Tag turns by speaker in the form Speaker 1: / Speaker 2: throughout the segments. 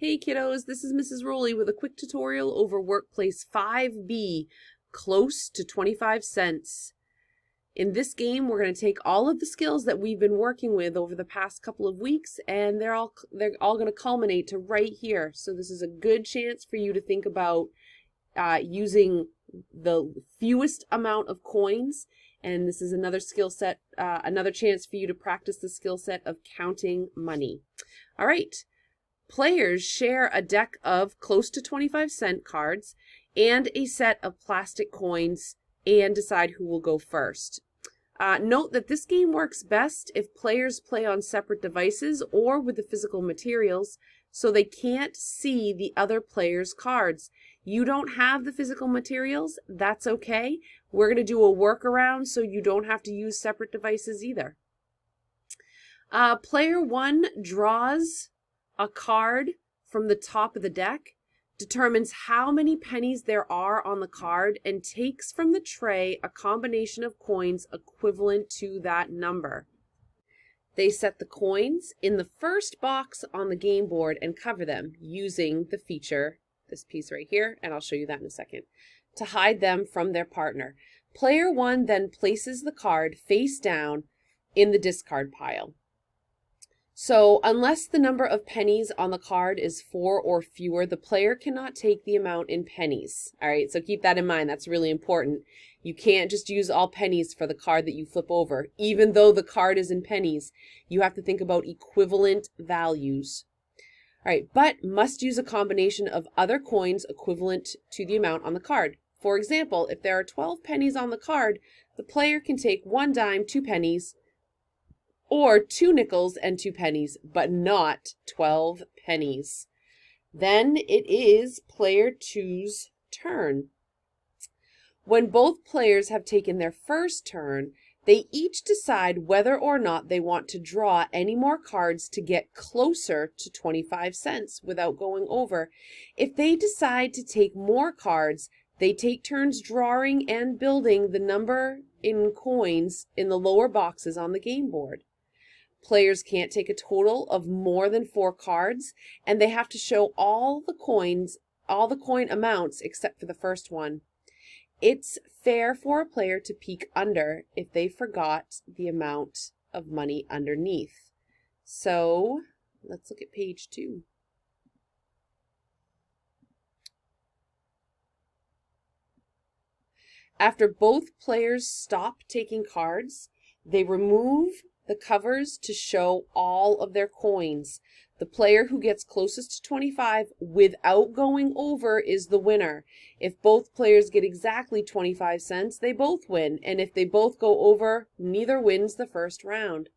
Speaker 1: Hey kiddos, this is Mrs. Rowley with a quick tutorial over Workplace 5B, close to 25 cents. In this game, we're going to take all of the skills that we've been working with over the past couple of weeks, and they're all going to culminate to right here. So this is a good chance for you to think about using the fewest amount of coins, and this is another skill set, another chance for you to practice the skill set of counting money. All right. Players share a deck of close to 25-cent cards and a set of plastic coins and decide who will go first. Note that this game works best if players play on separate devices or with the physical materials, so they can't see the other player's cards. You don't have the physical materials, that's okay. We're going to do a workaround so you don't have to use separate devices either. Player 1 draws a card from the top of the deck, determines how many pennies there are on the card, and takes from the tray a combination of coins equivalent to that number. They set the coins in the first box on the game board and cover them using the feature, this piece right here, and I'll show you that in a second, to hide them from their partner. Player 1 then places the card face down in the discard pile. So unless the number of pennies on the card is 4 or fewer, the player cannot take the amount in pennies. All right, so keep that in mind. That's really important. You can't just use all pennies for the card that you flip over. Even though the card is in pennies, you have to think about equivalent values. All right, but must use a combination of other coins equivalent to the amount on the card. For example, if there are 12 pennies on the card, the player can take 1 dime, 2 pennies, or 2 nickels and 2 pennies, but not 12 pennies. Then it is player 2's turn. When both players have taken their first turn, they each decide whether or not they want to draw any more cards to get closer to 25 cents without going over. If they decide to take more cards, they take turns drawing and building the number in coins in the lower boxes on the game board. Players can't take a total of more than 4 cards, and they have to show all the coin amounts except for the first one. It's fair for a player to peek under if they forgot the amount of money underneath. So let's look at page 2. After both players stop taking cards, they remove the covers to show all of their coins. The player who gets closest to 25 without going over is the winner. If both players get exactly 25 cents, they both win. And if they both go over, neither wins the first round.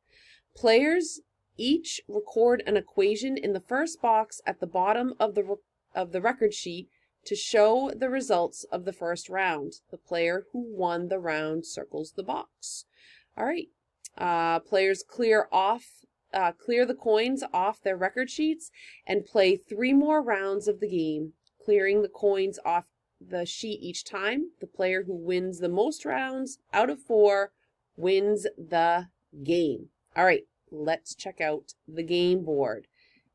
Speaker 1: Players each record an equation in the first box at the bottom of the record sheet to show the results of the first round. The player who won the round circles the box. All right. Players clear the coins off their record sheets and play 3 more rounds of the game, clearing the coins off the sheet each time. The player who wins the most rounds out of 4 wins the game. All right, let's check out the game board.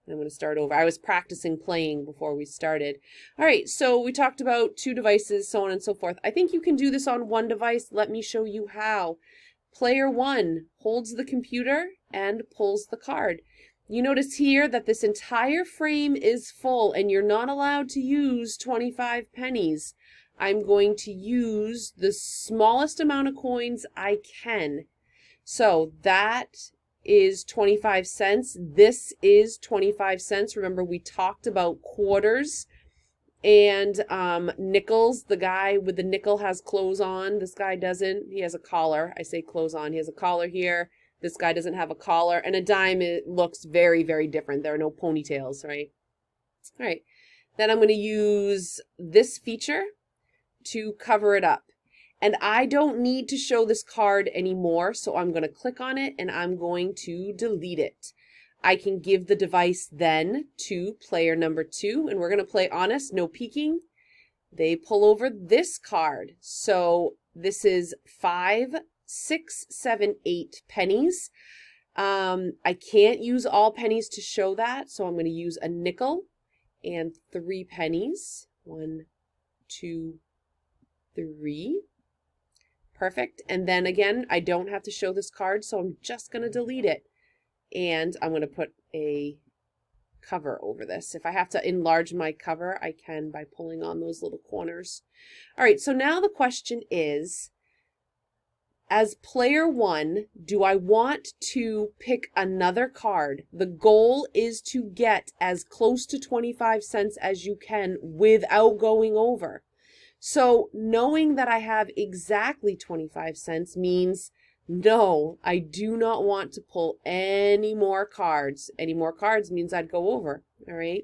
Speaker 1: I'm going to start over. I was practicing playing before we started. All right, so we talked about 2 devices, so on and so forth. I think you can do this on 1 device. Let me show you how. Player 1 holds the computer and pulls the card. You notice here that this entire frame is full and you're not allowed to use 25 pennies. I'm going to use the smallest amount of coins I can. So that is 25 cents. This is 25 cents. Remember, we talked about quarters and nickels. The guy with the nickel has clothes on. This guy doesn't. He has a collar. I say clothes on. He has a collar here. This guy doesn't have a collar. And a dime, it looks very, very different. There are no ponytails, right? All right. Then I'm going to use this feature to cover it up. And I don't need to show this card anymore, so I'm going to click on it and I'm going to delete it. I can give the device then to player number 2, and we're going to play honest, no peeking. They pull over this card. So this is 5, 6, 7, 8 pennies. I can't use all pennies to show that, so I'm going to use a nickel and 3 pennies. 1, 2, 3. Perfect. And then again, I don't have to show this card, so I'm just going to delete it. And I'm going to put a cover over this. If I have to enlarge my cover, I can by pulling on those little corners. All right, so now the question is, as player 1, do I want to pick another card? The goal is to get as close to 25 cents as you can without going over. So knowing that I have exactly 25 cents means no, I do not want to pull any more cards. Any more cards means I'd go over, all right?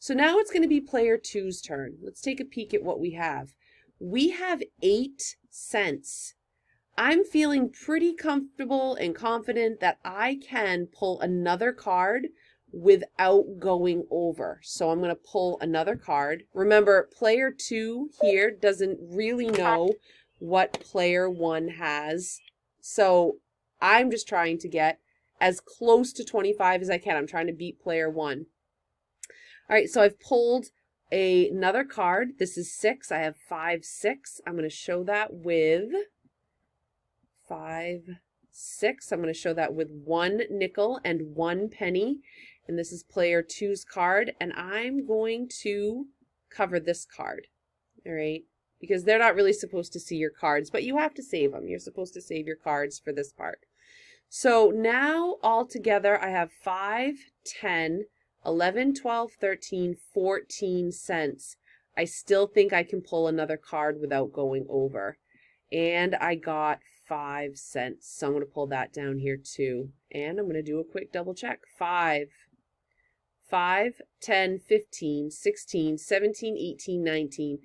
Speaker 1: So now it's going to be player 2's turn. Let's take a peek at what we have. We have 8 cents. I'm feeling pretty comfortable and confident that I can pull another card without going over. So I'm going to pull another card. Remember, player 2 here doesn't really know what player 1 has. So I'm just trying to get as close to 25 as I can. I'm trying to beat player 1. All right, so I've pulled another card. This is 6. I have 5, 6. I'm going to show that with 5, 6. I'm going to show that with 1 nickel and 1 penny. And this is player 2's card. And I'm going to cover this card. All right. Because they're not really supposed to see your cards, but you have to save them. You're supposed to save your cards for this part. So now all together I have 5, 10, 11, 12, 13, 14 cents. I still think I can pull another card without going over. And I got 5 cents. So I'm going to pull that down here too. And I'm going to do a quick double check. 5, 10, 15, 16, 17, 18, 19.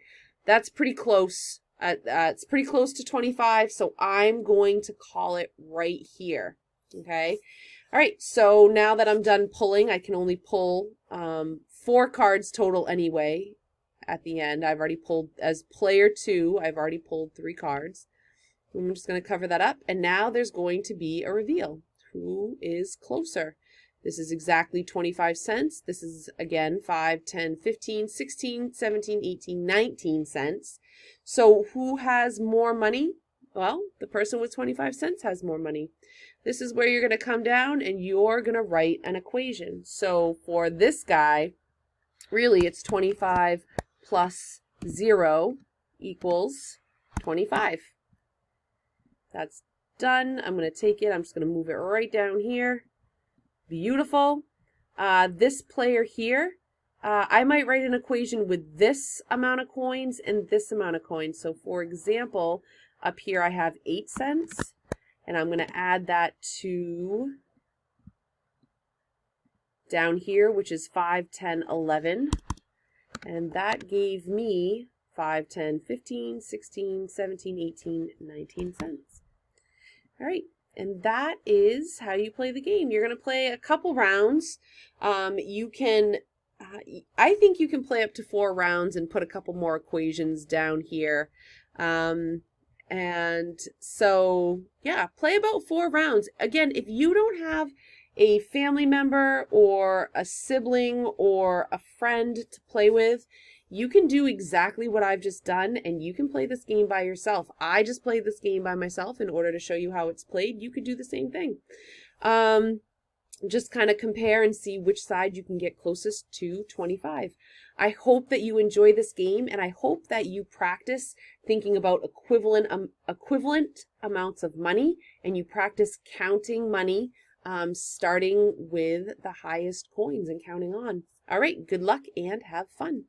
Speaker 1: That's pretty close. It's pretty close to 25, so I'm going to call it right here. Okay? All right, so now that I'm done pulling, I can only pull 4 cards total anyway at the end. I've already pulled, as player 2, I've already pulled 3 cards. I'm just going to cover that up, and now there's going to be a reveal. Who is closer? This is exactly 25 cents. This is, again, 5, 10, 15, 16, 17, 18, 19 cents. So who has more money? Well, the person with 25 cents has more money. This is where you're going to come down and you're going to write an equation. So for this guy, really it's 25 plus 0 equals 25. That's done. I'm going to take it. I'm just going to move it right down here. Beautiful. This player here, I might write an equation with this amount of coins and this amount of coins. So for example, up here I have 8 cents, and I'm going to add that to down here, which is 5, 10, 11. And that gave me 5, 10, 15, 16, 17, 18, 19 cents. All right. And that is how you play the game. You're going to play a couple rounds. You can, I think you can play up to 4 rounds and put a couple more equations down here. And so, yeah, play about 4 rounds. Again, if you don't have a family member or a sibling or a friend to play with, you can do exactly what I've just done, and you can play this game by yourself. I just played this game by myself in order to show you how it's played. You could do the same thing. Just kind of compare and see which side you can get closest to 25. I hope that you enjoy this game, and I hope that you practice thinking about equivalent amounts of money, and you practice counting money, starting with the highest coins and counting on. All right, good luck and have fun.